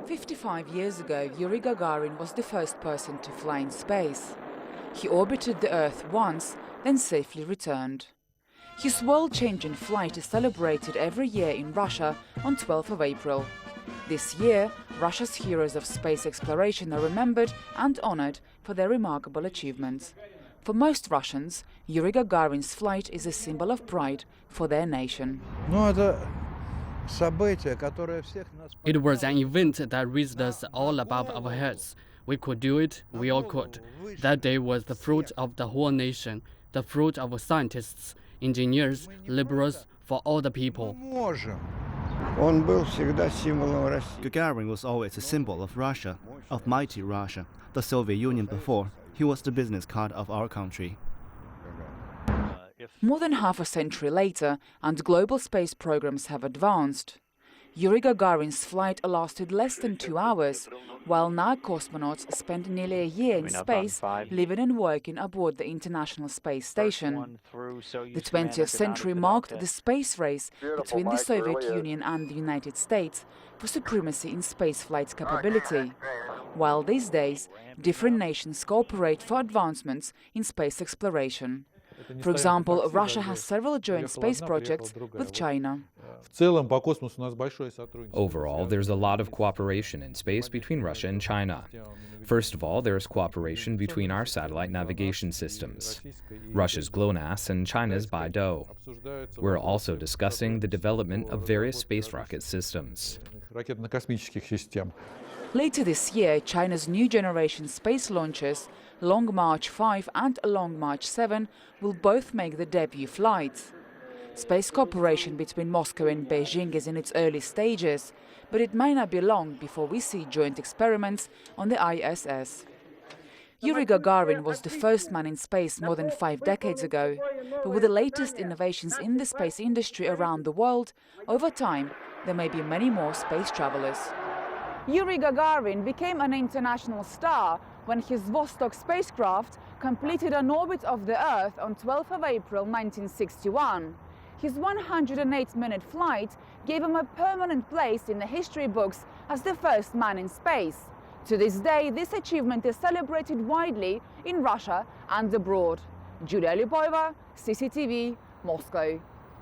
55 years ago, Yuri Gagarin was the first person to fly in space. He orbited the Earth once, then safely returned. His world-changing flight is celebrated every year in Russia on 12th of April. This year, Russia's heroes of space exploration are remembered and honored for their remarkable achievements. For most Russians, Yuri Gagarin's flight is a symbol of pride for their nation. It was an event that raised us all above our heads. We could do it, we all could. That day was the fruit of the whole nation, the fruit of scientists, engineers, liberals, for all the people. Gagarin was always a symbol of Russia, of mighty Russia, the Soviet Union before. He was the business card of our country. More than half a century later, and global space programs have advanced. Yuri Gagarin's flight lasted less than 2 hours, while now cosmonauts spend nearly a year in space, living and working aboard the International Space Station. The 20th century marked the space race between the Soviet Union and the United States for supremacy in spaceflight capability, while these days different nations cooperate for advancements in space exploration. For example, Russia has several joint space projects with China. Overall, there's a lot of cooperation in space between Russia and China. First of all, there's cooperation between our satellite navigation systems, Russia's GLONASS and China's BeiDou. We're also discussing the development of various space rocket systems. Later this year, China's new generation space launchers, Long March 5 and Long March 7, will both make the debut flights. Space cooperation between Moscow and Beijing is in its early stages, but it may not be long before we see joint experiments on the ISS. Yuri Gagarin was the first man in space more than 5 decades ago, but with the latest innovations in the space industry around the world, over time there may be many more space travelers. Yuri Gagarin became an international star when his Vostok spacecraft completed an orbit of the Earth on 12th of April 1961. His 108-minute flight gave him a permanent place in the history books as the first man in space. To this day, this achievement is celebrated widely in Russia and abroad. Julia Lyubova, CCTV, Moscow.